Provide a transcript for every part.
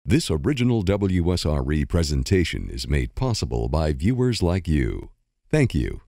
This original WSRE presentation is made possible by viewers like you. Thank you.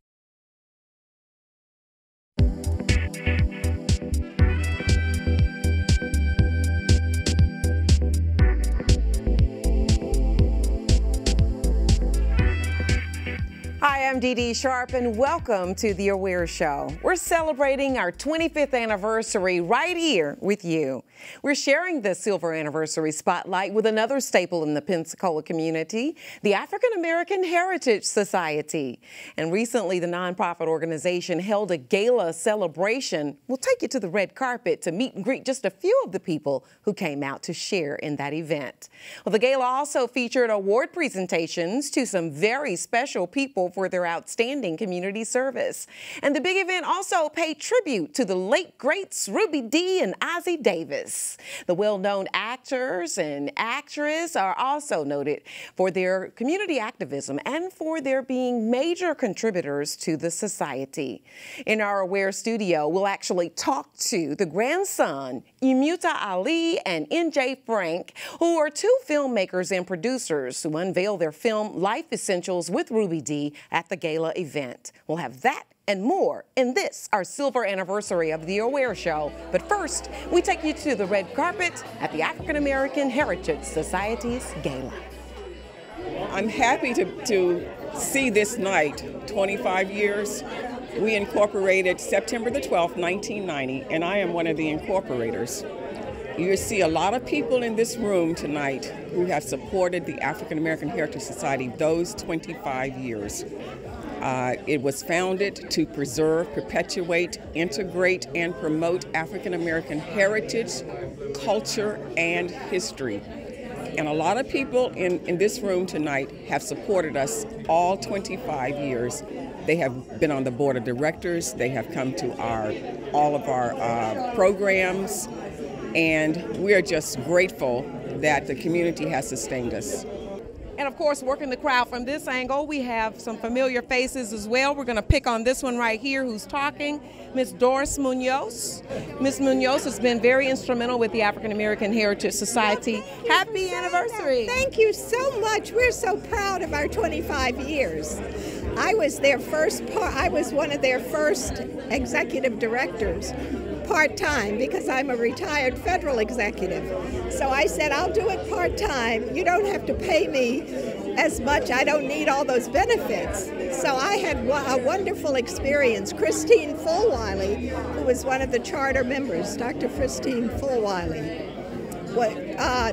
Hi, I'm Dee Dee Sharp, and welcome to The Aware Show. We're celebrating our 25th anniversary right here with you. We're sharing the silver anniversary spotlight with another staple in the Pensacola community, the African American Heritage Society. And recently, the nonprofit organization held a gala celebration. We'll take you to the red carpet to meet and greet just a few of the people who came out to share in that event. Well, the gala also featured award presentations to some very special people for their outstanding community service. And the big event also paid tribute to the late greats Ruby Dee and Ossie Davis. The well-known actors and actresses are also noted for their community activism and for their being major contributors to the society. In our Aware studio, we'll actually talk to the grandson, Imuta Ali and NJ Frank, who are two filmmakers and producers who unveiled their film Life Essentials with Ruby Dee at the gala event. We'll have that and more in this, our silver anniversary of The Aware Show. But first, we take you to the red carpet at the African American Heritage Society's gala. I'm happy to see this night, 25 years. We incorporated September the 12th, 1990, and I am one of the incorporators. You see a lot of people in this room tonight who have supported the African American Heritage Society those 25 years. It was founded to preserve, perpetuate, integrate, and promote African American heritage, culture, and history. And a lot of people in this room tonight have supported us all 25 years. They have been on the board of directors. They have come to all of our programs. And we are just grateful that the community has sustained us. And of course, working the crowd from this angle, we have some familiar faces as well. We're going to pick on this one right here who's talking, Ms. Doris Munoz. Ms. Munoz has been very instrumental with the African American Heritage Society. Happy anniversary. Thank you so much. We're so proud of our 25 years. I was one of their first executive directors, part-time, because I'm a retired federal executive. So I said, I'll do it part-time. You don't have to pay me as much. I don't need all those benefits. So I had a wonderful experience. Christine Fulwiley, who was one of the charter members, Dr. Christine Fulwiley,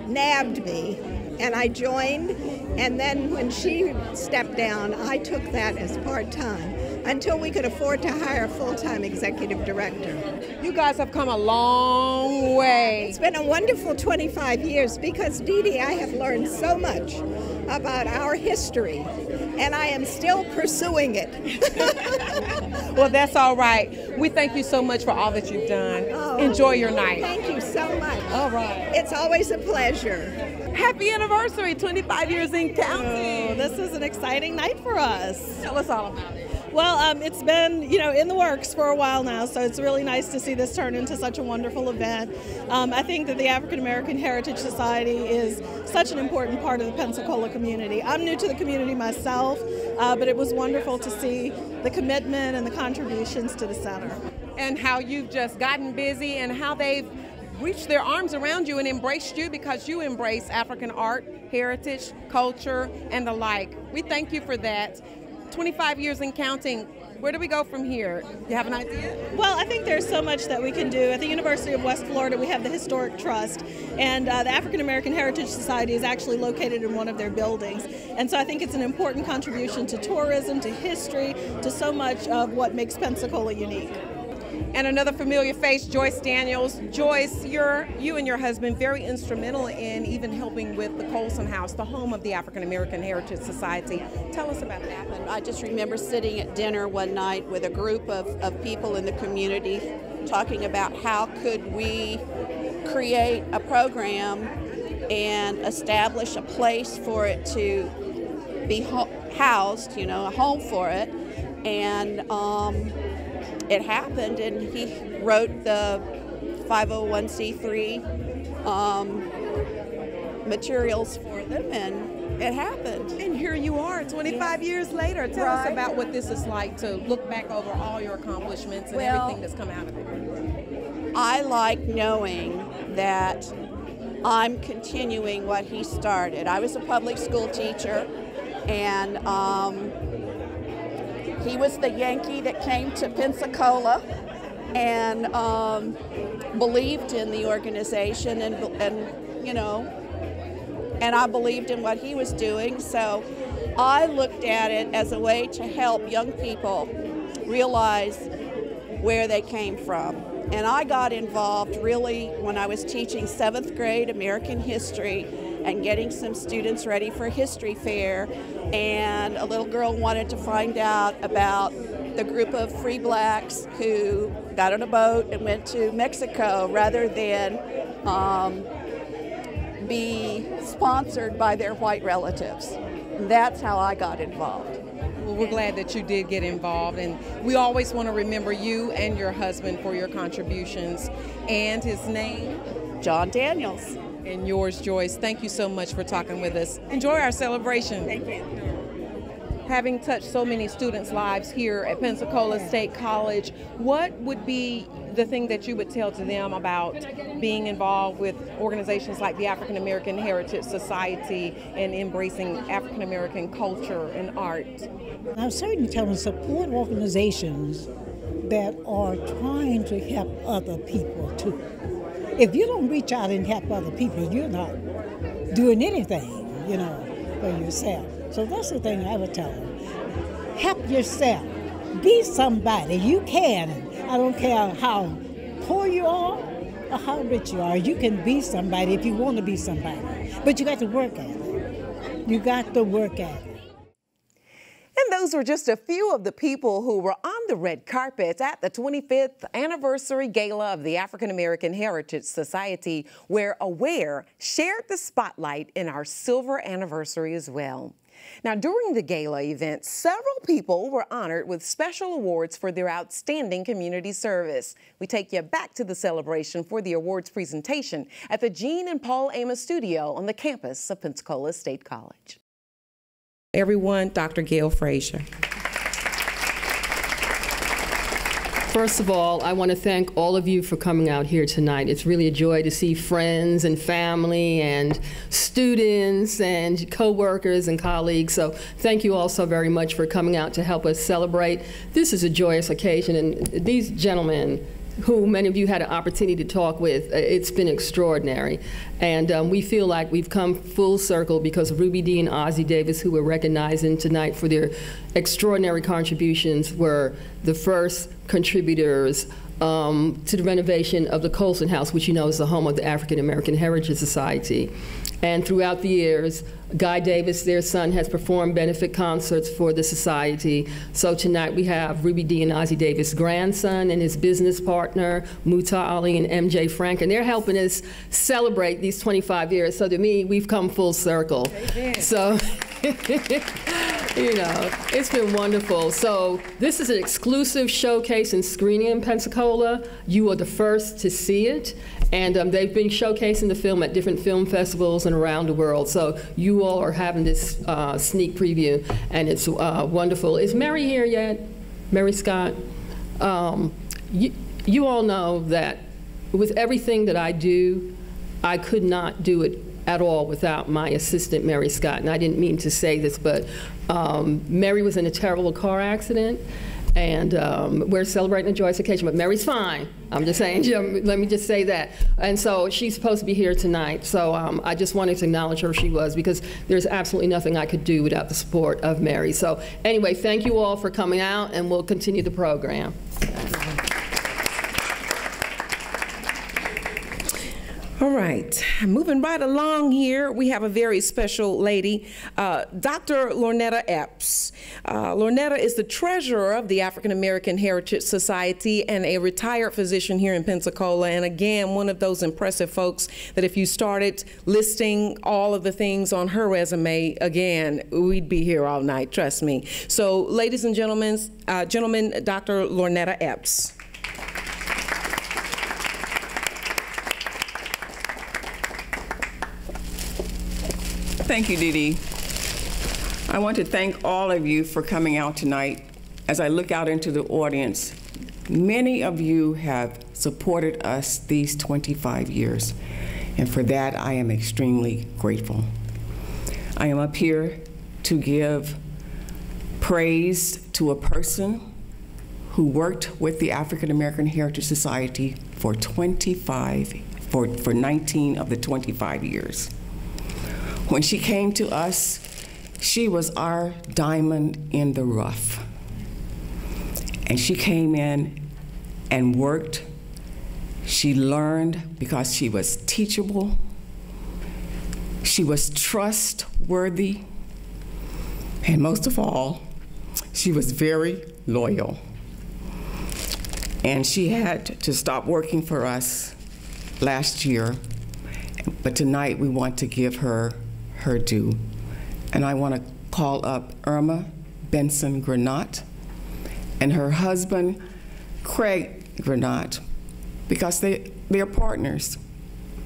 nabbed me, and I joined. And then when she stepped down, I took that as part-time until we could afford to hire a full-time executive director. You guys have come a long way. It's been a wonderful 25 years because, Dee Dee, I have learned so much about our history, and I am still pursuing it. Well, that's all right. We thank you so much for all that you've done. Oh, enjoy your night. Thank you so much. All right. It's always a pleasure. Happy anniversary, 25 years in counting. Oh, this is an exciting night for us. Tell us all about it. Well, it's been, in the works for a while now, so it's really nice to see this turn into such a wonderful event. I think that the African American Heritage Society is such an important part of the Pensacola community. I'm new to the community myself, but it was wonderful to see the commitment and the contributions to the center. And how you've just gotten busy and how they've reached their arms around you and embraced you because you embrace African art, heritage, culture, and the like. We thank you for that. 25 years and counting. Where do we go from here? Do you have an idea? Well, I think there's so much that we can do. At the University of West Florida, we have the Historic Trust, and the African American Heritage Society is actually located in one of their buildings. And so I think it's an important contribution to tourism, to history, to so much of what makes Pensacola unique. And another familiar face, Joyce Daniels. Joyce, you and your husband very instrumental in even helping with the Colson House, the home of the African American Heritage Society. Tell us about that. I just remember sitting at dinner one night with a group of people in the community talking about how could we create a program and establish a place for it to be housed, a home for it. And it happened, and he wrote the 501c3 materials for them, and it happened. And here you are 25 years later. Tell us about what this is like to look back over all your accomplishments and everything that's come out of it. I like knowing that I'm continuing what he started. I was a public school teacher, and he was the Yankee that came to Pensacola and believed in the organization, and you know, and I believed in what he was doing. So I looked at it as a way to help young people realize where they came from. And I got involved really when I was teaching 7th grade American history and getting some students ready for history fair. And a little girl wanted to find out about the group of free blacks who got on a boat and went to Mexico rather than be sponsored by their white relatives. And that's how I got involved. Well, we're glad that you did get involved, and we always want to remember you and your husband for your contributions. And his name? John Daniels. And yours, Joyce. Thank you so much for talking with us. Enjoy our celebration. Thank you. Having touched so many students' lives here at Pensacola State College, what would be the thing that you would tell to them about being involved with organizations like the African American Heritage Society and embracing African American culture and art? I'm certainly telling support organizations that are trying to help other people too. If you don't reach out and help other people, you're not doing anything, you know, for yourself. So that's the thing I would tell them. Help yourself. Be somebody. You can. I don't care how poor you are or how rich you are. You can be somebody if you want to be somebody. But you got to work at it. You got to work at it. And those were just a few of the people who were on the red carpet at the 25th anniversary gala of the African American Heritage Society, where AWARE shared the spotlight in our silver anniversary as well. Now, during the gala event, several people were honored with special awards for their outstanding community service. We take you back to the celebration for the awards presentation at the Jean and Paul Amos studio on the campus of Pensacola State College. Everyone, Dr. Gail Frazier. First of all, I want to thank all of you for coming out here tonight. It's really a joy to see friends and family and students and co-workers and colleagues. So thank you all so very much for coming out to help us celebrate. This is a joyous occasion, and these gentlemen, who many of you had an opportunity to talk with, it's been extraordinary. And we feel like we've come full circle because Ruby Dee and Ozzie Davis, who we're recognizing tonight for their extraordinary contributions, were the first contributors to the renovation of the Colson House, which you know is the home of the African American Heritage Society. And throughout the years, Guy Davis, their son, has performed benefit concerts for the society. So tonight we have Ruby Dee and Ozzie Davis' grandson and his business partner, Muta Ali and MJ Frank, and they're helping us celebrate these 25 years. So to me, we've come full circle. So, you know, it's been wonderful. So this is an exclusive showcase and screening in Pensacola. You are the first to see it. And they've been showcasing the film at different film festivals and around the world. So you all are having this sneak preview, and it's wonderful. Is Mary here yet? Mary Scott? You all know that with everything that I do, I could not do it at all without my assistant, Mary Scott. And I didn't mean to say this, but Mary was in a terrible car accident. And we're celebrating a joyous occasion, but Mary's fine. I'm just saying, let me just say that. And so she's supposed to be here tonight. So I just wanted to acknowledge her. She was, because there's absolutely nothing I could do without the support of Mary. So anyway, thank you all for coming out, and we'll continue the program. All right, moving right along here, we have a very special lady, Dr. Lornetta Epps. Lornetta is the treasurer of the African American Heritage Society and a retired physician here in Pensacola. And again, one of those impressive folks that if you started listing all of the things on her resume, again, we'd be here all night, trust me. So, ladies and gentlemen, Dr. Lornetta Epps. Thank you, Dee Dee. I want to thank all of you for coming out tonight. As I look out into the audience, many of you have supported us these 25 years, and for that I am extremely grateful. I am up here to give praise to a person who worked with the African American Heritage Society for 19 of the 25 years. When she came to us, she was our diamond in the rough. And she came in and worked. She learned because she was teachable. She was trustworthy. And most of all, she was very loyal. And she had to stop working for us last year, but tonight we want to give her her due. And I want to call up Irma Benson Granat and her husband, Craig Granat, because they're partners.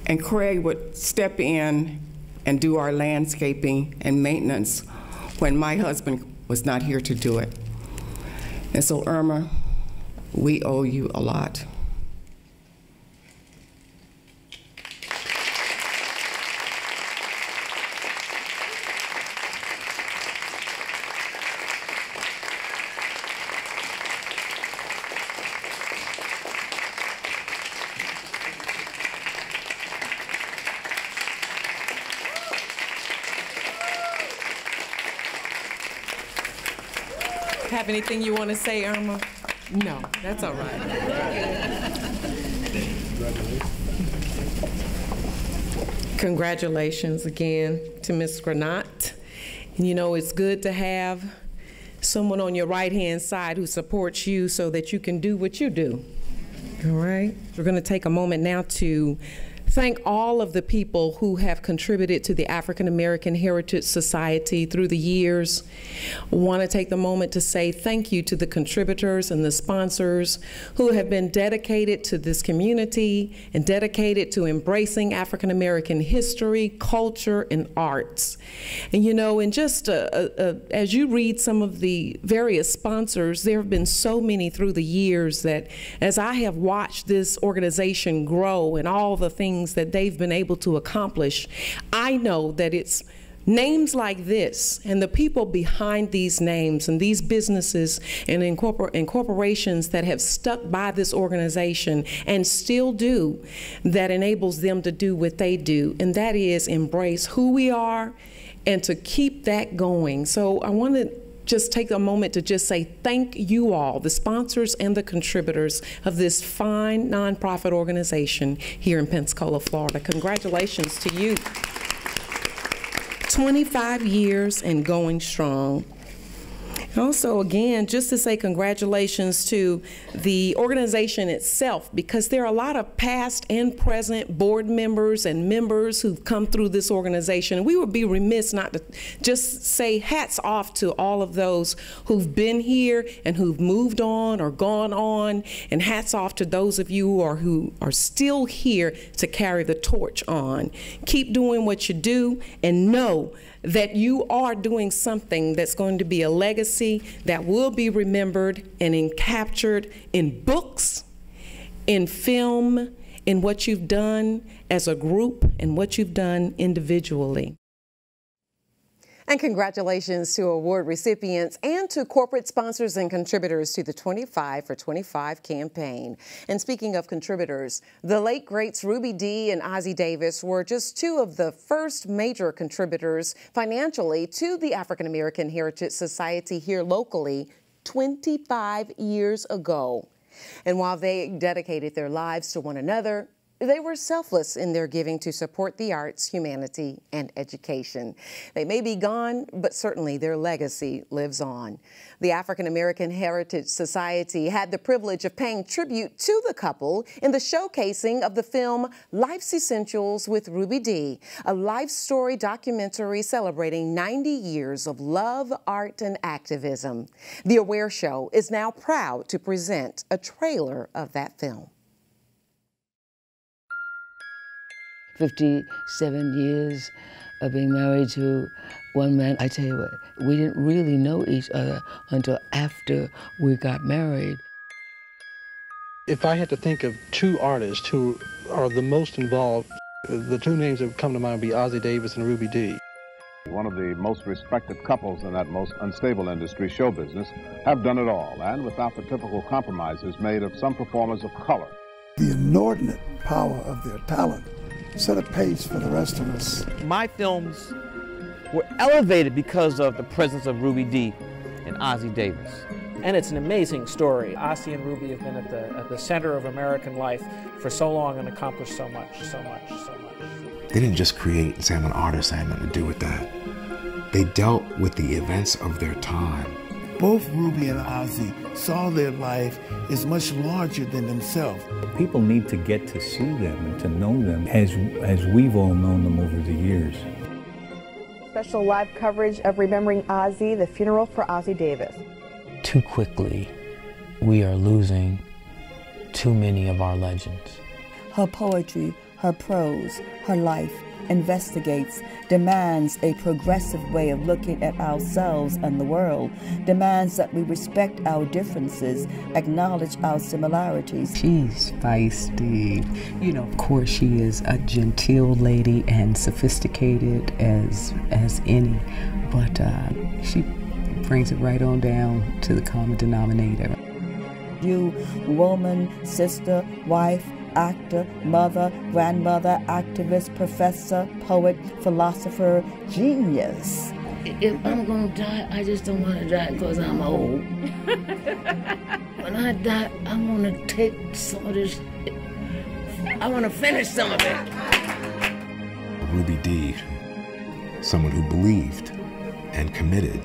And Craig would step in and do our landscaping and maintenance when my husband was not here to do it. And so, Irma, we owe you a lot. Have anything you want to say, Irma? No, that's all right. Congratulations again to Ms. Granat. And you know, it's good to have someone on your right-hand side who supports you so that you can do what you do. All right? We're going to take a moment now to thank all of the people who have contributed to the African American Heritage Society through the years. I want to take the moment to say thank you to the contributors and the sponsors who have been dedicated to this community and dedicated to embracing African American history, culture, and arts. And you know, and just as you read some of the various sponsors, there have been so many through the years that as I have watched this organization grow and all the things that they've been able to accomplish, I know that it's names like this and the people behind these names and these businesses and corporations that have stuck by this organization and still do, that enables them to do what they do, and that is embrace who we are and to keep that going. So I want to just take a moment to just say thank you all, the sponsors and the contributors of this fine nonprofit organization here in Pensacola, Florida. Congratulations to you. 25 years and going strong. Also, again, just to say congratulations to the organization itself, because there are a lot of past and present board members and members who've come through this organization. And we would be remiss not to just say hats off to all of those who've been here and who've moved on or gone on, and hats off to those of you who are still here to carry the torch on. Keep doing what you do and know that you are doing something that's going to be a legacy that will be remembered and captured in books, in film, in what you've done as a group and what you've done individually. And congratulations to award recipients and to corporate sponsors and contributors to the 25 for 25 campaign. And speaking of contributors, the late greats Ruby Dee and Ozzie Davis were just two of the first major contributors financially to the African American Heritage Society here locally 25 years ago. And while they dedicated their lives to one another, they were selfless in their giving to support the arts, humanity, and education. They may be gone, but certainly their legacy lives on. The African American Heritage Society had the privilege of paying tribute to the couple in the showcasing of the film Life's Essentials with Ruby Dee, a life story documentary celebrating 90 years of love, art, and activism. The Aware Show is now proud to present a trailer of that film. 57 years of being married to one man. I tell you what, we didn't really know each other until after we got married. If I had to think of two artists who are the most involved, the two names that would come to mind would be Ossie Davis and Ruby Dee. One of the most respected couples in that most unstable industry, show business, have done it all, and without the typical compromises made of some performers of color. The inordinate power of their talent set a pace for the rest of us. My films were elevated because of the presence of Ruby Dee and Ossie Davis. And it's an amazing story. Ossie and Ruby have been at the center of American life for so long and accomplished so much. They didn't just create and say, I'm an artist, I had nothing to do with that. They dealt with the events of their time. Both Ruby and Ossie saw their life as much larger than themselves. People need to get to see them and to know them as we've all known them over the years. Special live coverage of Remembering Ossie, the funeral for Ossie Davis. Too quickly, we are losing too many of our legends. Her poetry, her prose, her life investigates, demands a progressive way of looking at ourselves and the world, demands that we respect our differences, acknowledge our similarities. She's feisty. You know, of course, she is a genteel lady and sophisticated as any, but she brings it right on down to the common denominator. You, woman, sister, wife, actor, mother, grandmother, activist, professor, poet, philosopher, genius. If I'm gonna die, I just don't want to die because I'm old. When I die, I want to take some of this, I want to finish some of it. Ruby Dee, someone who believed and committed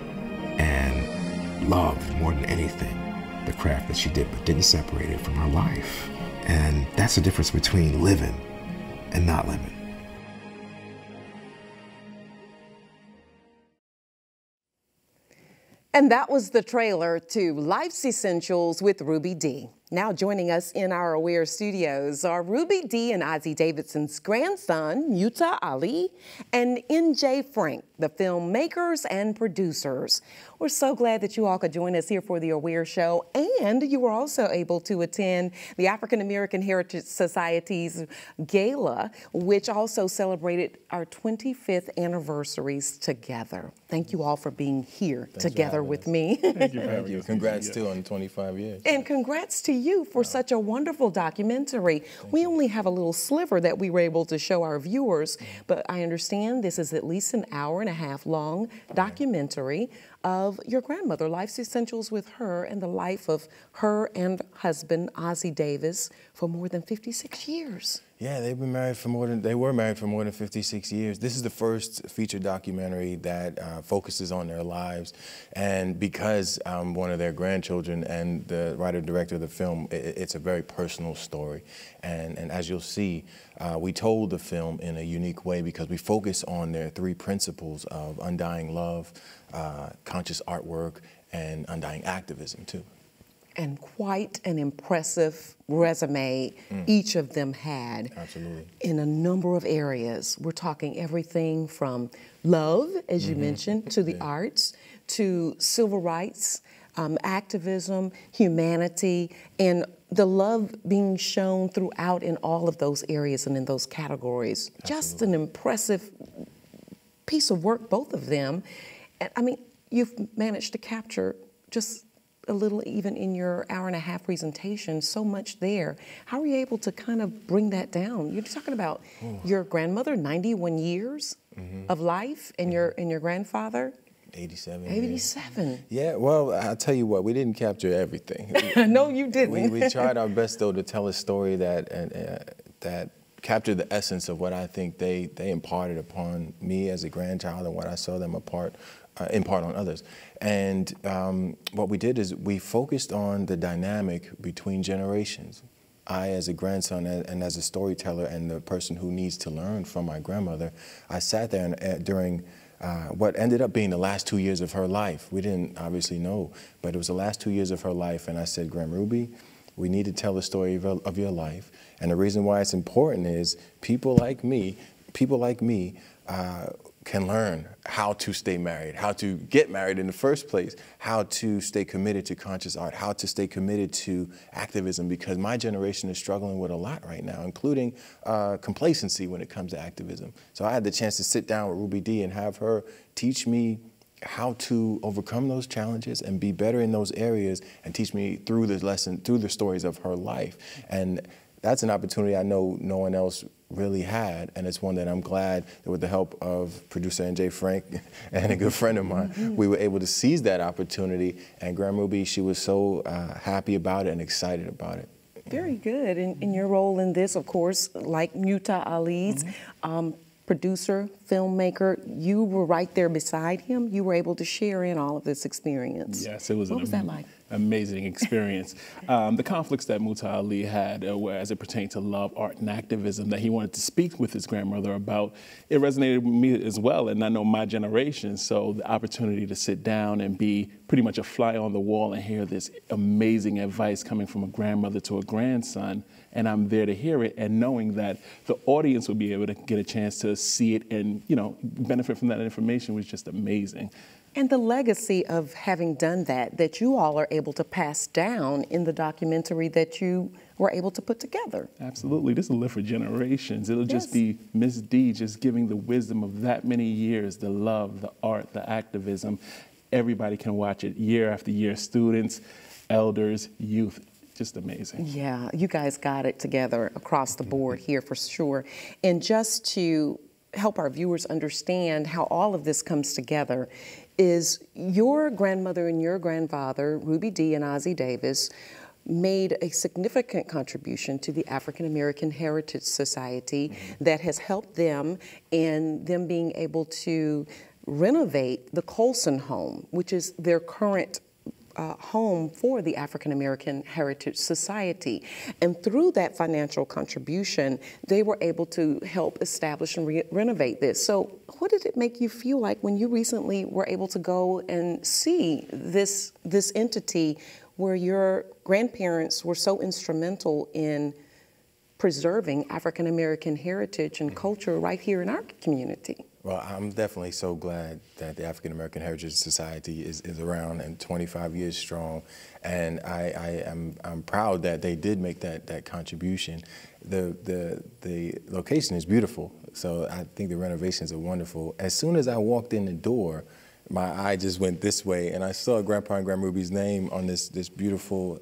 and loved more than anything the craft that she did, but didn't separate it from her life. And that's the difference between living and not living. And that was the trailer to Life's Essentials with Ruby Dee. Now joining us in our Aware studios are Ruby Dee and Ossie Davidson's grandson, Yuta Ali, and N.J. Frank, the filmmakers and producers. We're so glad that you all could join us here for the Aware Show, and you were also able to attend the African American Heritage Society's gala, which also celebrated our 25th anniversaries together. Thank you all for being here together with me. Thank you. Congrats too on 25 years. And congrats to you for such a wonderful documentary. We only have a little sliver that we were able to show our viewers, but I understand this is at least an hour-and-a-half long documentary of your grandmother, Life's Essentials with her, and the life of her and husband, Ossie Davis, for more than 56 years. Yeah, they were married for more than 56 years. This is the first feature documentary that focuses on their lives. And because I'm one of their grandchildren and the writer-director of the film, it's a very personal story. And as you'll see, we told the film in a unique way because we focus on their three principles of undying love, conscious artwork, and undying activism, too. And quite an impressive resume each of them had. Absolutely. In a number of areas. We're talking everything from love, as you mentioned, to the arts, to civil rights, activism, humanity, and the love being shown throughout in all of those areas and in those categories. Absolutely. Just an impressive piece of work, both of them. And I mean, you've managed to capture just a little, even in your hour-and-a-half presentation, so much there. How were you able to kind of bring that down? You're talking about your grandmother, 91 years of life, and your grandfather? 87. 87. Yeah, well, I'll tell you what, we didn't capture everything. No, you didn't. We tried our best, though, to tell a story that captured the essence of what I think they imparted upon me as a grandchild and what I saw them impart on others. And what we did is we focused on the dynamic between generations. I, as a grandson and as a storyteller and the person who needs to learn from my grandmother, I sat there and during what ended up being the last 2 years of her life. We didn't obviously know, but it was the last 2 years of her life, and I said, Grand Ruby, we need to tell the story of your life. And the reason why it's important is people like me can learn how to stay married, how to get married in the first place, how to stay committed to conscious art, how to stay committed to activism, because my generation is struggling with a lot right now, including complacency when it comes to activism. So I had the chance to sit down with Ruby Dee and have her teach me how to overcome those challenges and be better in those areas, and teach me through the stories of her life. And that's an opportunity I know no one else really had, and it's one that I'm glad that with the help of producer N.J. Frank and a good friend of mine, we were able to seize that opportunity. And Grand Ruby, she was so happy about it and excited about it. Very good. And your role in this, of course, like Muta Ali's, producer, filmmaker, you were right there beside him. You were able to share in all of this experience. Yes, it was. What was that like? Amazing experience. The conflicts that Muta Ali had as it pertained to love, art, and activism that he wanted to speak with his grandmother about, it resonated with me as well, and I know my generation, so the opportunity to sit down and be pretty much a fly on the wall and hear this amazing advice coming from a grandmother to a grandson, and I'm there to hear it, and knowing that the audience will be able to get a chance to see it and, you know, benefit from that information was just amazing. And the legacy of having done that you all are able to pass down in the documentary that you were able to put together. Absolutely, this will live for generations. It'll just be Miss Dee just giving the wisdom of that many years, the love, the art, the activism. Everybody can watch it year after year, students, elders, youth. Just amazing. Yeah, you guys got it together across the board here for sure. And just to help our viewers understand how all of this comes together, is your grandmother and your grandfather, Ruby Dee and Ossie Davis, made a significant contribution to the African American Heritage Society that has helped them in them being able to renovate the Colson home, which is their current home for the African American Heritage Society. And through that financial contribution, they were able to help establish and renovate this. So what did it make you feel like when you recently were able to go and see this entity where your grandparents were so instrumental in preserving African American heritage and culture right here in our community? Well, I'm definitely so glad that the African American Heritage Society is around and 25 years strong, and I'm proud that they did make that contribution. The location is beautiful, so I think the renovations are wonderful. As soon as I walked in the door, my eye just went this way, and I saw Grandpa and Grand Ruby's name on this beautiful,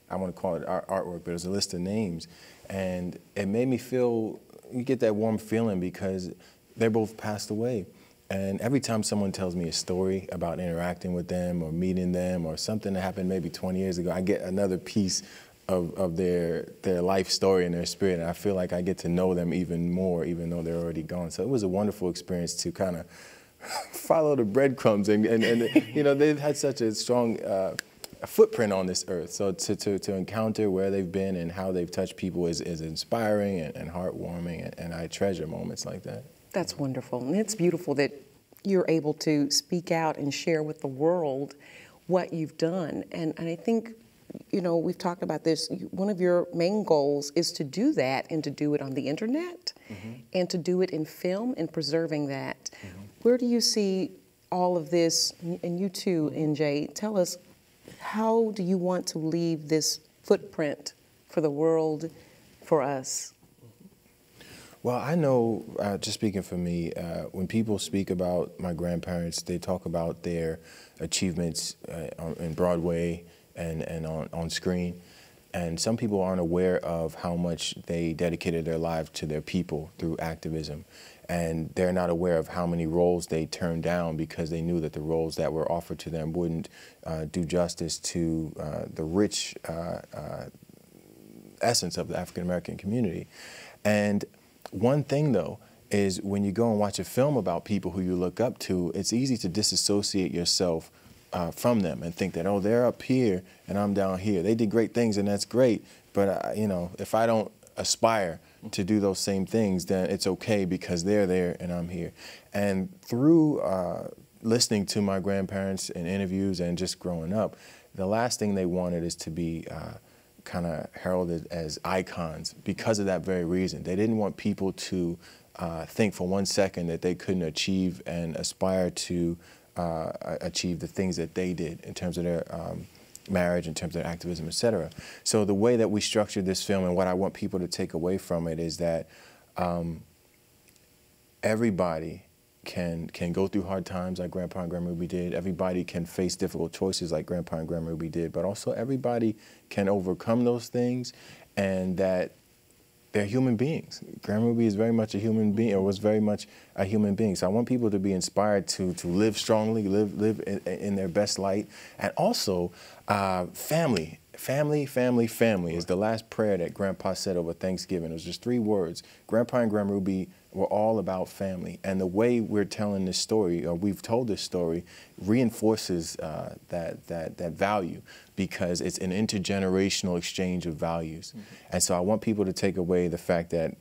I want to call it artwork, but it's a list of names, and it made me feel, you get that warm feeling because they both passed away. And every time someone tells me a story about interacting with them or meeting them or something that happened maybe 20 years ago, I get another piece of their life story and their spirit. And I feel like I get to know them even more, even though they're already gone. So it was a wonderful experience to kind of follow the breadcrumbs. And you know, they've had such a strong footprint on this earth. So to encounter where they've been and how they've touched people is inspiring and heartwarming. And I treasure moments like that. That's wonderful. And it's beautiful that you're able to speak out and share with the world what you've done. And I think, you know, we've talked about this. One of your main goals is to do that and to do it on the internet and to do it in film and preserving that. Where do you see all of this? And you too, NJ, tell us, how do you want to leave this footprint for the world, for us? Well, I know, just speaking for me, when people speak about my grandparents, they talk about their achievements in Broadway and on screen. And some people aren't aware of how much they dedicated their lives to their people through activism. And they're not aware of how many roles they turned down because they knew that the roles that were offered to them wouldn't do justice to the rich essence of the African American community. And one thing, though, is when you go and watch a film about people who you look up to, it's easy to disassociate yourself from them and think that, oh, they're up here and I'm down here. They did great things and that's great, but you know, if I don't aspire to do those same things, then it's okay because they're there and I'm here. And through listening to my grandparents in interviews and just growing up, the last thing they wanted is to be kind of heralded as icons because of that very reason. They didn't want people to think for 1 second that they couldn't achieve and aspire to achieve the things that they did in terms of their marriage, in terms of their activism, etc. So the way that we structured this film and what I want people to take away from it is that everybody can go through hard times like Grandpa and Grandma Ruby did. Everybody can face difficult choices like Grandpa and Grandma Ruby did, but also everybody can overcome those things, and that they're human beings. Grandma Ruby is very much a human being, or was very much a human being. So I want people to be inspired to live strongly, live in their best light, and also family. Family, family, family is the last prayer that Grandpa said over Thanksgiving. It was just 3 words. Grandpa and Grandma Ruby were all about family. And the way we're telling this story, or we've told this story, reinforces that value, because it's an intergenerational exchange of values. Mm-hmm. And so I want people to take away the fact that,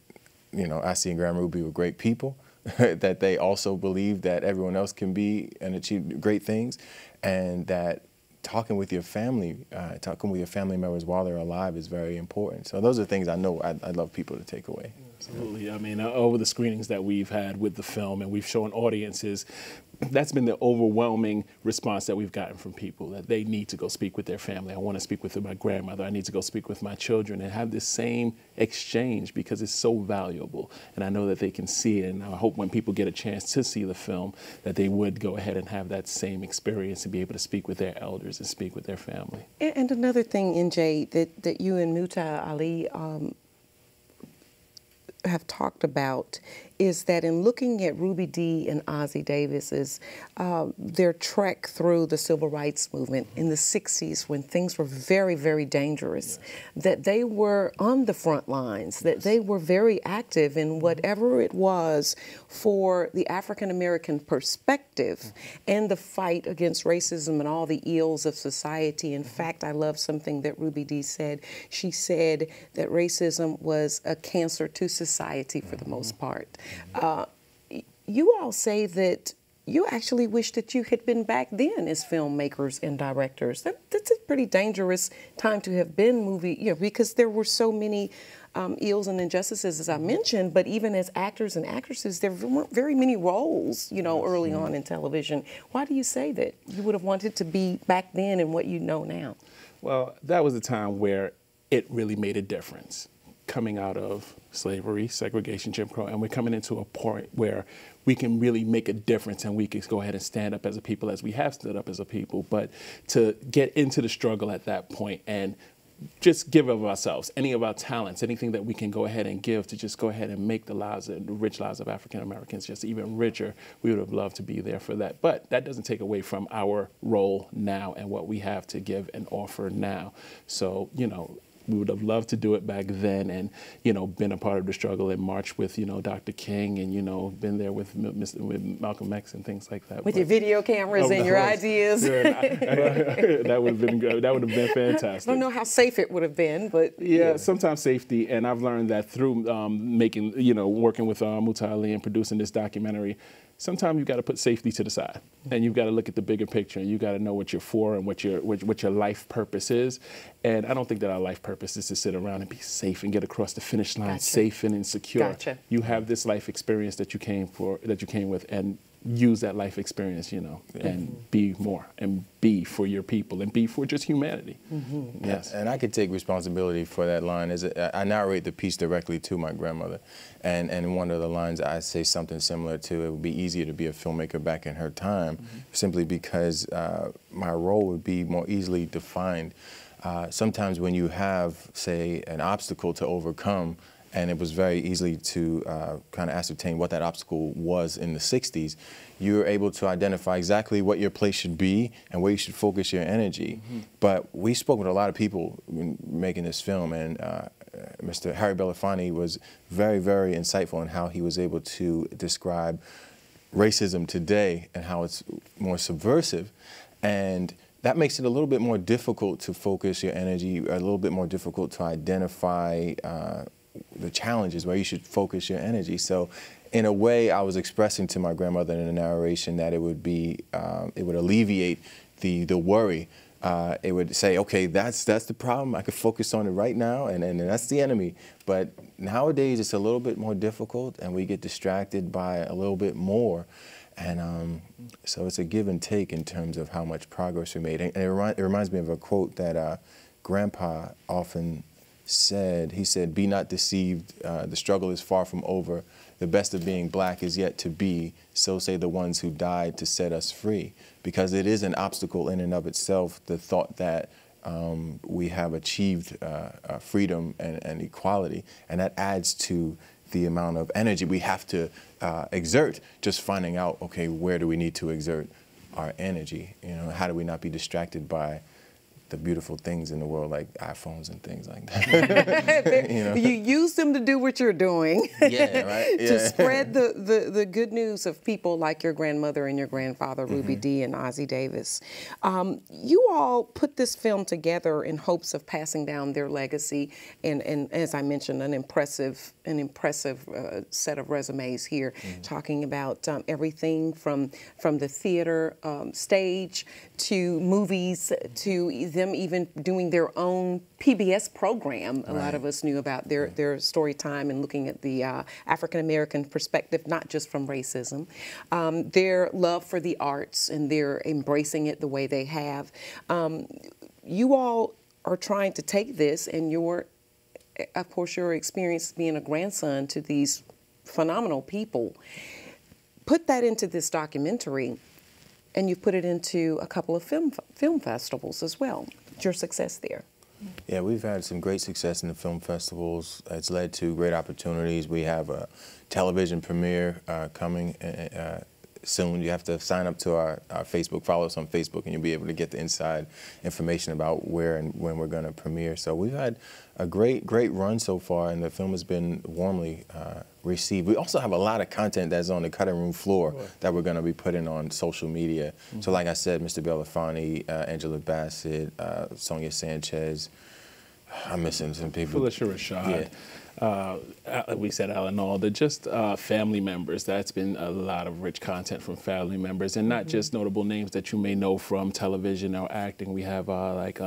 you know, Ossie and Grandma Ruby were great people, that they also believe that everyone else can be and achieve great things, and that talking with your family members while they're alive is very important. So those are things I know I'd love people to take away. Absolutely. I mean, over the screenings that we've had with the film, and we've shown audiences, that's been the overwhelming response that we've gotten from people, that they need to go speak with their family. I want to speak with my grandmother. I need to go speak with my children, and have this same exchange, because it's so valuable. And I know that they can see it, and I hope when people get a chance to see the film that they would go ahead and have that same experience and be able to speak with their elders and speak with their family. And another thing, NJ, that you and Muta Ali have talked about is that in looking at Ruby Dee and Ossie Davis's their trek through the civil rights movement in the 60s, when things were very, very dangerous, that they were on the front lines, that they were very active in whatever it was for the African-American perspective and the fight against racism and all the ills of society. In fact, I love something that Ruby Dee said. She said that racism was a cancer to society for the most part. You all say that you actually wish that you had been back then as filmmakers and directors. That's a pretty dangerous time to have been because there were so many ills and injustices, as I mentioned, but even as actors and actresses, there weren't very many roles, early on in television. Why do you say that you would have wanted to be back then and what you know now? Well, that was a time where it really made a difference. Coming out of slavery, segregation, Jim Crow, and we're coming into a point where we can really make a difference, and we can go ahead and stand up as a people, as we have stood up as a people. But to get into the struggle at that point and just give of ourselves, any of our talents, anything that we can go ahead and give to just go ahead and make the lives, the rich lives of African Americans just even richer, we would have loved to be there for that. But that doesn't take away from our role now and what we have to give and offer now. So, we would have loved to do it back then, and been a part of the struggle and marched with Dr. King, and been there with Malcolm X and things like that. With your video cameras and your ideas. That would have been good. That would have been fantastic. I don't know how safe it would have been, but yeah, sometimes safety, and I've learned that through working with Muta Ali and producing this documentary. Sometimes you've got to put safety to the side, and you've got to look at the bigger picture, and you've got to know what you're for and what your life purpose is. And I don't think that our life purpose is to sit around and be safe and get across the finish line safe and insecure. Gotcha. You have this life experience that you came with, and use that life experience, and be more, and be for your people, and be for just humanity. Mm-hmm. Yes. And I could take responsibility for that line. I narrate the piece directly to my grandmother, and one of the lines I say something similar to, it would be easier to be a filmmaker back in her time, simply because my role would be more easily defined. Sometimes when you have, say, an obstacle to overcome, and it was very easy to kind of ascertain what that obstacle was in the 60s, you were able to identify exactly what your place should be and where you should focus your energy. But we spoke with a lot of people when making this film, and Mr. Harry Belafonte was very, very insightful in how he was able to describe racism today and how it's more subversive. And that makes it a little bit more difficult to focus your energy, a little bit more difficult to identify the challenges where you should focus your energy. So in a way, I was expressing to my grandmother in the narration that it would alleviate the worry it would say, okay, that's the problem. I could focus on it right now, and that's the enemy. But nowadays, it's a little bit more difficult, and we get distracted by a little bit more. And so it's a give and take in terms of how much progress we made. And it reminds me of a quote that Grandpa often said. He said, "Be not deceived, the struggle is far from over. The best of being black is yet to be, so say the ones who died to set us free." Because it is an obstacle in and of itself, the thought that we have achieved freedom and equality, and that adds to the amount of energy we have to exert, just finding out, okay, where do we need to exert our energy? You know, how do we not be distracted by the beautiful things in the world, like iPhones and things like that. You know? You use them to do what you're doing. Yeah, right. Yeah. To spread the good news of people like your grandmother and your grandfather, Ruby Dee and Ossie Davis. You all put this film together in hopes of passing down their legacy, and as I mentioned, an impressive set of resumes here, talking about everything from the theater stage to movies to them even doing their own PBS program. A lot of us knew about their story time and looking at the African-American perspective, not just from racism. Their love for the arts, and they're embracing it the way they have. You all are trying to take this and of course, your experience being a grandson to these phenomenal people, put that into this documentary, and you've put it into a couple of film festivals as well. Your success there? Yeah, we've had some great success in the film festivals. It's led to great opportunities. We have a television premiere coming soon. You have to sign up to our Facebook, follow us on Facebook, and you'll be able to get the inside information about where and when we're going to premiere. So we've had a great run so far, and the film has been warmly received. We also have a lot of content that's on the cutting room floor that we're going to be putting on social media. So like I said, Mr. Belafonte, Angela Bassett, Sonia Sanchez, I'm missing some people. Felicia Rashad. We said Alan Alda, just family members. That's been a lot of rich content from family members, and not just notable names that you may know from television or acting. We have like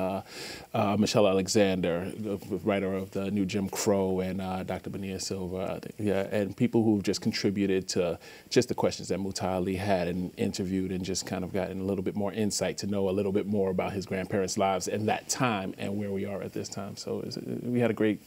Michelle Alexander, the writer of the new Jim Crow, and Dr. Bonilla Silva. And people who've just contributed to just the questions that Mutai Ali had and interviewed, and just kind of gotten a little bit more insight to know a little bit more about his grandparents' lives and that time and where we are at this time. So we had a great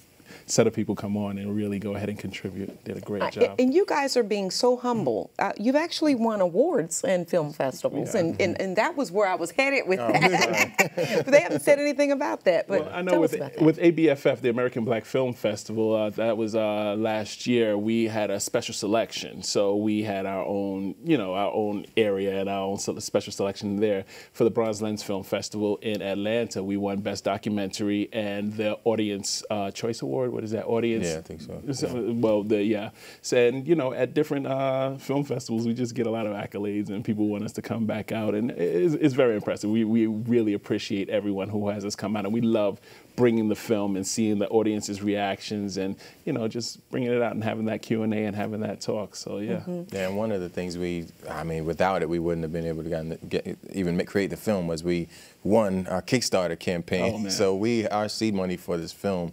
set of people come on and really go ahead and contribute. Did a great job. And you guys are being so humble. You've actually won awards in film festivals, and that was where I was headed with that. But they haven't said anything about that. But well, I know with ABFF, the American Black Film Festival, that was last year. We had a special selection, so we had our own, our own area and our own special selection there for the Bronze Lens Film Festival in Atlanta. We won Best Documentary and the Audience Choice Award. What is that, audience? Yeah, I think so. Well, So, and at different film festivals, we just get a lot of accolades, and people want us to come back out, and it's very impressive. We really appreciate everyone who has us come out, and we love bringing the film and seeing the audience's reactions, and just bringing it out and having that Q&A and having that talk. So yeah. Yeah, and one of the things without it, we wouldn't have been able to even create the film. Was we won our Kickstarter campaign. Oh, man. So our seed money for this film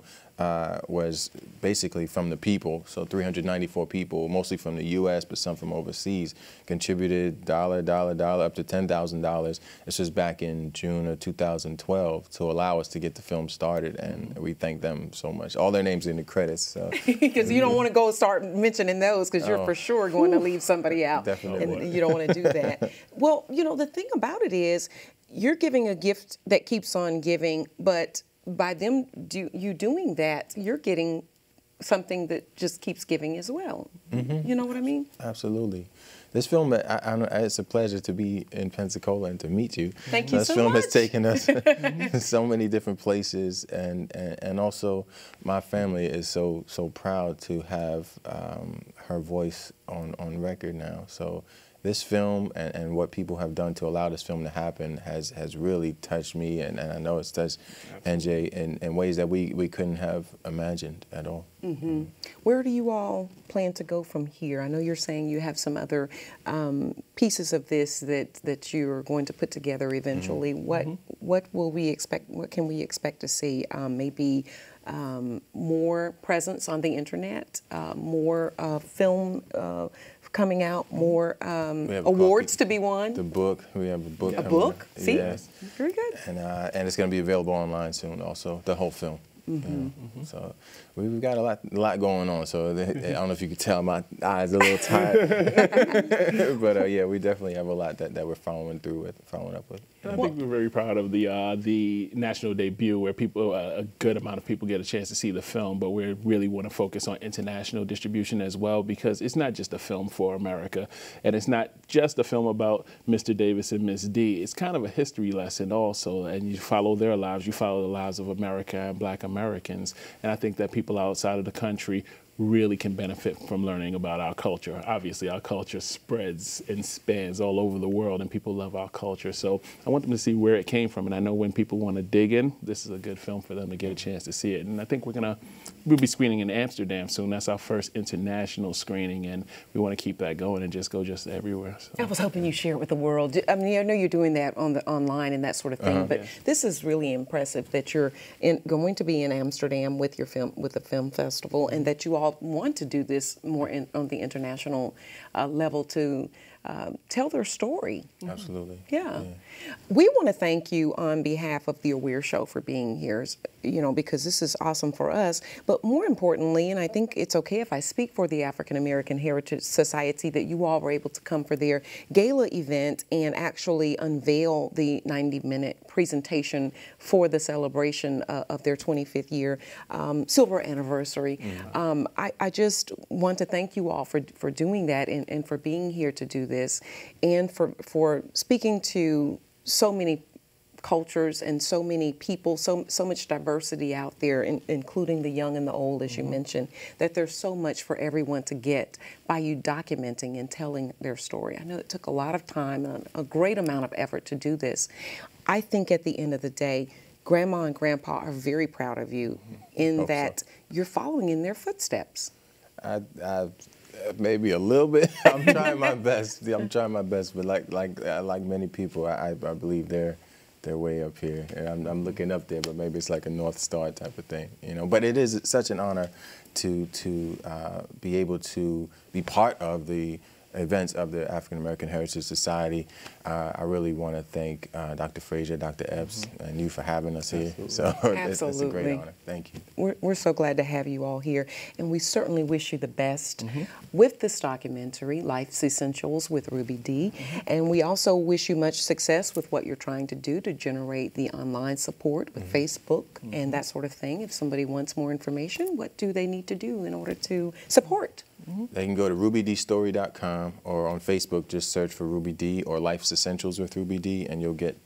was basically from the people. So 394 people, mostly from the U.S., but some from overseas, contributed dollar up to $10,000. This was back in June of 2012 to allow us to get the film started, and we thank them so much. All their names in the credits. Because you don't want to go start mentioning those, because you're for sure going to leave somebody out. Definitely. And you don't want to do that. Well, the thing about it is, you're giving a gift that keeps on giving, but by them doing that, you're getting something that just keeps giving as well. You know what I mean? Absolutely. This film, it's a pleasure to be in Pensacola and to meet you. Thank you so much. This film has taken us so many different places, and also my family is so proud to have her voice on record now. So this film and what people have done to allow this film to happen has really touched me, and I know it's touched NJ in ways that we couldn't have imagined at all. Where do you all plan to go from here? I know you're saying you have some other pieces of this that you're going to put together eventually. What what will we expect? What can we expect to see? Maybe more presence on the internet, more film coming out, more awards to be won. The book, we have a book. A book? See, yes. Very good. And it's going to be available online soon. Also, the whole film. So we've got a lot going on. So I don't know if you could tell my eyes a little tired, but yeah, we definitely have a lot that we're following up with. I think we're very proud of the national debut, where a good amount of people get a chance to see the film, but we really want to focus on international distribution as well, because it's not just a film for America, and it's not just a film about Mr. Davis and Miss D. It's kind of a history lesson also, and you follow their lives, you follow the lives of America and Black Americans, and I think that people outside of the country really can benefit from learning about our culture. Obviously, our culture spreads and spans all over the world, and people love our culture. So I want them to see where it came from, and I know when people want to dig in, this is a good film for them to get a chance to see it. And I think we'll be screening in Amsterdam soon. That's our first international screening, and we want to keep that going and just go everywhere. So. I was hoping you share it with the world. I mean, I know you're doing that online and that sort of thing, but this is really impressive that you're going to be in Amsterdam with your film, with the film festival, and that you all want to do this more on the international level to tell their story. Absolutely. Yeah. We want to thank you on behalf of the Aware Show for being here, because this is awesome for us, but more importantly, and I think it's okay if I speak for the African American Heritage Society, that you all were able to come for their gala event and actually unveil the 90-minute presentation for the celebration of their 25th year silver anniversary. I just want to thank you all for doing that and for being here to do this, and for speaking to so many cultures and so many people, so much diversity out there, including the young and the old, as you mentioned, that there's so much for everyone to get by you documenting and telling their story. I know it took a lot of time and a great amount of effort to do this. I think at the end of the day, Grandma and Grandpa are very proud of you in that you're following in their footsteps. Maybe a little bit. I'm trying my best. I'm trying my best, but like many people, I believe they're way up here, and I'm looking up there, but maybe it's like a North Star type of thing, But it is such an honor to be able to be part of the events of the African American Heritage Society. I really want to thank Dr. Frazier, Dr. Epps, and you for having us here. So it's a great honor. Thank you. We're so glad to have you all here, and we certainly wish you the best with this documentary, Life's Essentials with Ruby D. And we also wish you much success with what you're trying to do to generate the online support with Facebook and that sort of thing. If somebody wants more information, what do they need to do in order to support? They can go to rubydstory.com, or on Facebook, just search for Ruby D or Life's Essentials with Ruby D, and you'll get,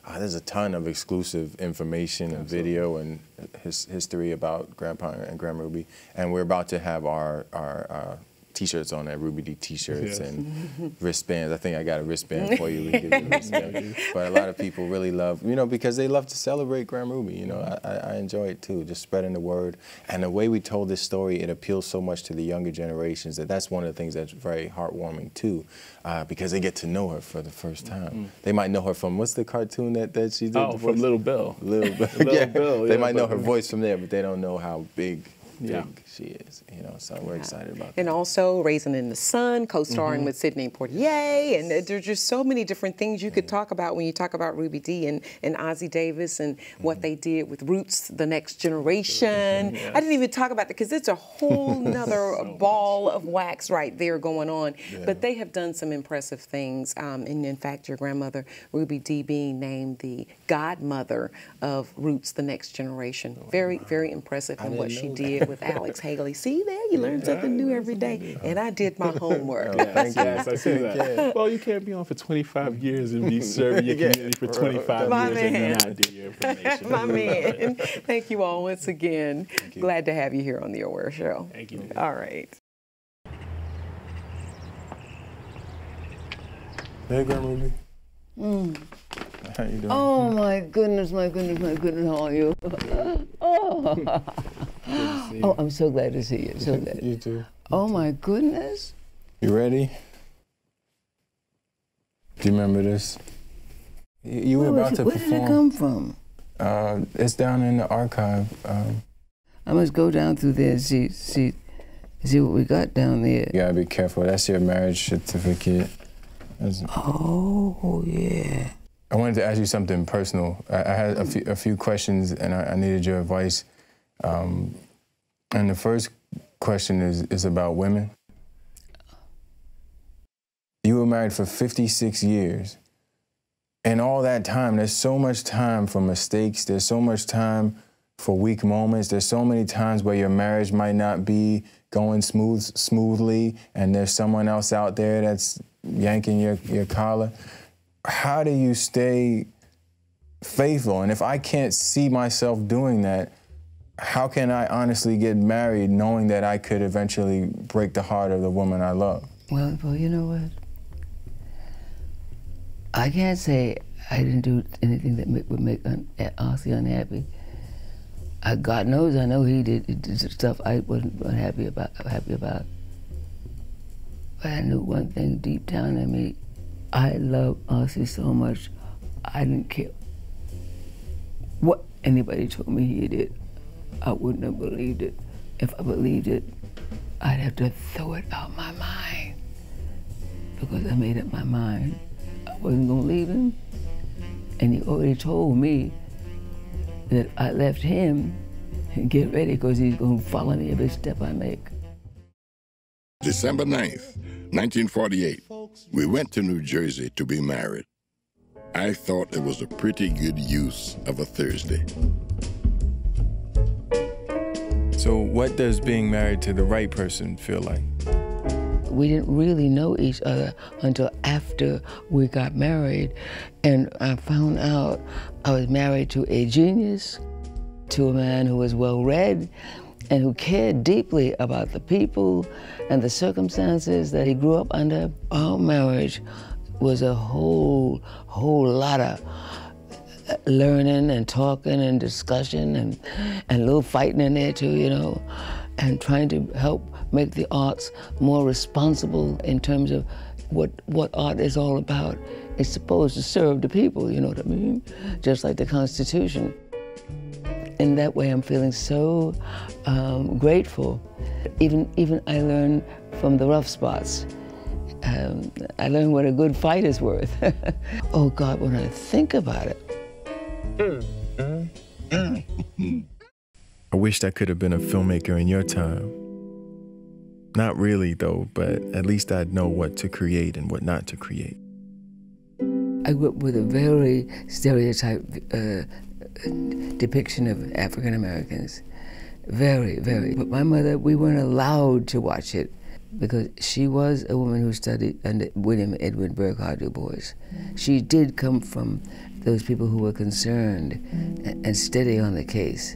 there's a ton of exclusive information and video and history about Grandpa and Grandma Ruby. And we're about to have our T-shirts on there, Ruby D T-shirts and wristbands. I think I got a wristband for you. We can give you a wristband. But a lot of people really love, because they love to celebrate Grandma Ruby. I enjoy it too, just spreading the word. And the way we told this story, it appeals so much to the younger generations that's one of the things that's very heartwarming too, because they get to know her for the first time. They might know her from, what's the cartoon that she did? Oh, from Little Bill. Little Bill. Little Bill. They might know her voice from there, but they don't know how big she is, so we're excited about that. And also Raisin in the Sun, co-starring with Sidney Poitier, and there's just so many different things you could talk about when you talk about Ruby D and Ossie Davis and what they did with Roots, the Next Generation. I didn't even talk about that because it's a whole nother ball of wax right there going on. But they have done some impressive things, and in fact, your grandmother, Ruby D, being named the godmother of Roots, the Next Generation. Very, very impressive in what she did with Alex Haley. See there, you learn something new every day. And I did my homework. Yes, I see that. Well, you can't be on for 25 years and be serving your community for 25 years and not do your information. My man. Thank you all once again. Glad to have you here on the Aware Show. Thank you. All right. Hey, Grandma Ruby. How you doing? Oh, my goodness, my goodness, my goodness. How are you? Oh, I'm so glad to see you. So glad. You too. Oh, my goodness. You ready? Do you remember this? You were about to where perform. Where did it come from? It's down in the archive. I must go down through there and see what we got down there. You gotta be careful. That's your marriage certificate. Oh, yeah. I wanted to ask you something personal. I had a few questions, and I needed your advice. And the first question is about women. You were married for 56 years. And all that time, there's so much time for mistakes. There's so much time for weak moments. There's so many times where your marriage might not be going smoothly, and there's someone else out there that's yanking your collar. How do you stay faithful? And if I can't see myself doing that, how can I honestly get married knowing that I could eventually break the heart of the woman I love? Well, you know what? I can't say I didn't do anything that would make Ozzy unhappy. God knows, I know he did stuff I wasn't happy about. But I knew one thing deep down in me. I love Ozzy so much, I didn't care what anybody told me he did. I wouldn't have believed it. If I believed it, I'd have to throw it out my mind. Because I made up my mind I wasn't gonna leave him. And he already told me that I left him and get ready because he's gonna follow me every step I make. December 9th, 1948, we went to New Jersey to be married. I thought it was a pretty good use of a Thursday. So what does being married to the right person feel like? We didn't really know each other until after we got married. And I found out I was married to a genius, to a man who was well-read, and who cared deeply about the people and the circumstances that he grew up under. Our marriage was a whole lot of learning and talking and discussion and a little fighting in there too, you know, and trying to help make the arts more responsible in terms of what art is all about. It's supposed to serve the people, you know what I mean? Just like the Constitution. In that way, I'm feeling so grateful. Even I learned from the rough spots. I learned what a good fight is worth. Oh God, when I think about it. I wished I could have been a filmmaker in your time. Not really, though, but at least I'd know what to create and what not to create. I grew up with a very stereotyped depiction of African Americans. Very, very. But my mother, we weren't allowed to watch it because she was a woman who studied under William Edward Burghardt Du Bois. She did come from those people who were concerned and steady on the case.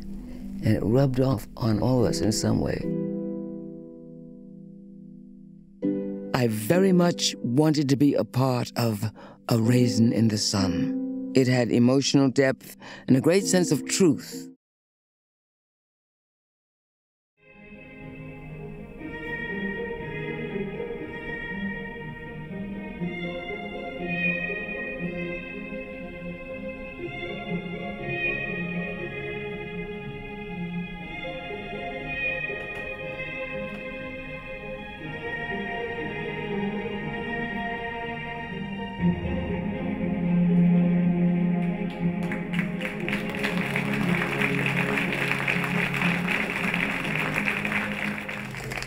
And it rubbed off on all of us in some way. I very much wanted to be a part of A Raisin in the Sun. It had emotional depth and a great sense of truth.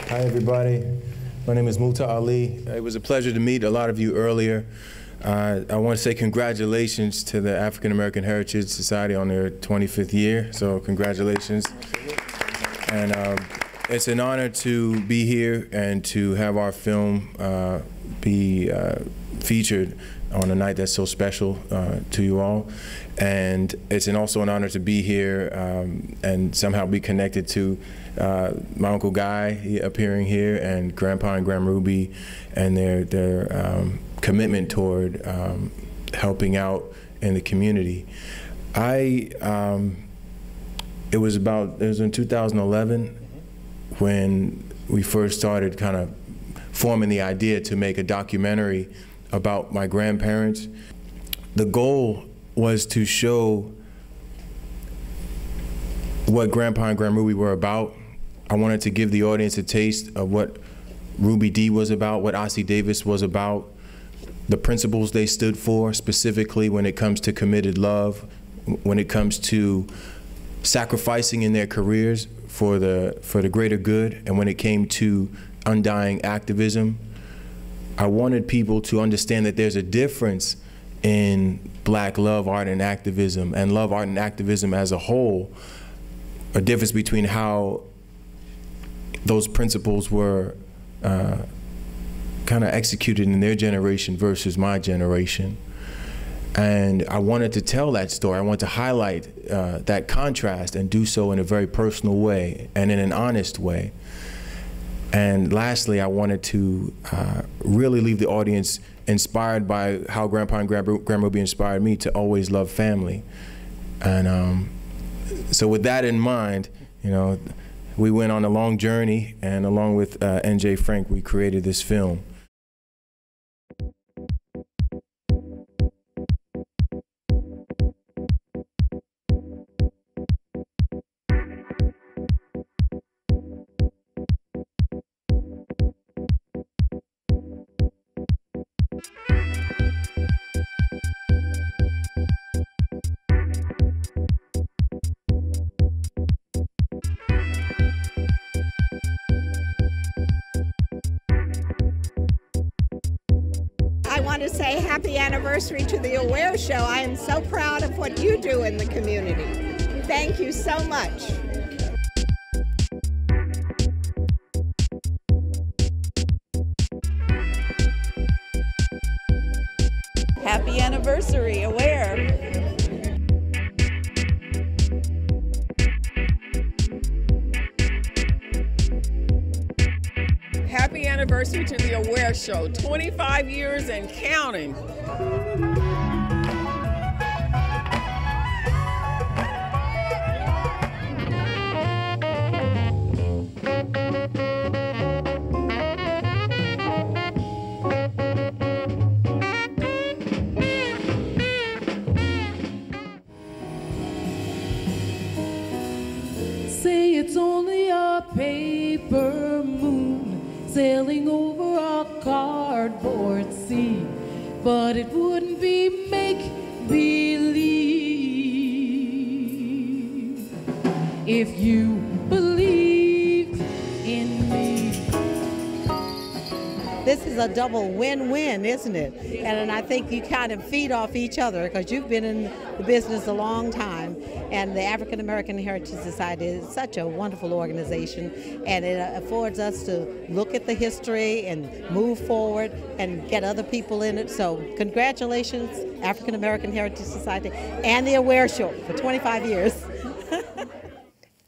Hi, everybody. My name is Muta Ali. It was a pleasure to meet a lot of you earlier. I want to say congratulations to the African American Heritage Society on their 25th year, so congratulations. And it's an honor to be here and to have our film be featured on a night that's so special to you all. And it's also an honor to be here and somehow be connected to my Uncle Guy appearing here, and Grandpa and Grandma Ruby, and their commitment toward helping out in the community. It was in 2011 when we first started kind of forming the idea to make a documentary about my grandparents. the goal was to show what Grandpa and Grand Ruby were about. I wanted to give the audience a taste of what Ruby Dee was about, what Ossie Davis was about, the principles they stood for, specifically when it comes to committed love, when it comes to sacrificing in their careers for the greater good, and when it came to undying activism. I wanted people to understand that there's a difference in Black love, art, and activism, and love, art, and activism as a whole, a difference between how those principles were kind of executed in their generation versus my generation. And I wanted to tell that story. I wanted to highlight that contrast and do so in a very personal way and in an honest way. And lastly, I wanted to really leave the audience inspired by how Grandpa and Grand Ruby inspired me to always love family. And so with that in mind, you know, we went on a long journey, and along with N.J. Frank, we created this film. I want to say happy anniversary to the Aware Show. I am so proud of what you do in the community. Thank you so much. Happy anniversary, Aware. Happy anniversary to the Aware Show, 25 years and counting. Say it's only a paper moon sailing over a cardboard sea, but it wouldn't be make-believe if you believed in me. This is a double win-win, isn't it? And I think you kind of feed off each other because you've been in the business a long time, and the African American Heritage Society is such a wonderful organization, and it affords us to look at the history and move forward and get other people in it. So congratulations, African American Heritage Society and the Aware Show for 25 years.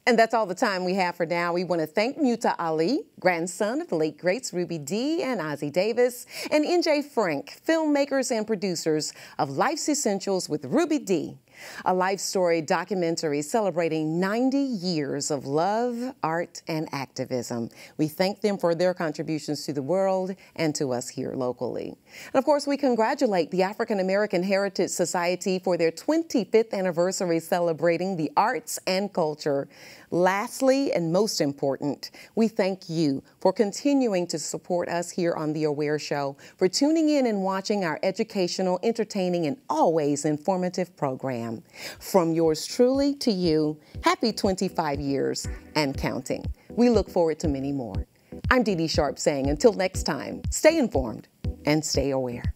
And that's all the time we have for now. We want to thank Muta Ali, grandson of the late greats Ruby Dee and Ossie Davis, and N.J. Frank, filmmakers and producers of Life's Essentials with Ruby Dee, a life story documentary celebrating 90 years of love, art, and activism. We thank them for their contributions to the world and to us here locally. And of course, we congratulate the African American Heritage Society for their 25th anniversary celebrating the arts and culture. Lastly, and most important, we thank you for continuing to support us here on The Aware Show, for tuning in and watching our educational, entertaining, and always informative program. From yours truly to you, happy 25 years and counting. We look forward to many more. I'm Dee Dee Sharp saying until next time, stay informed and stay aware.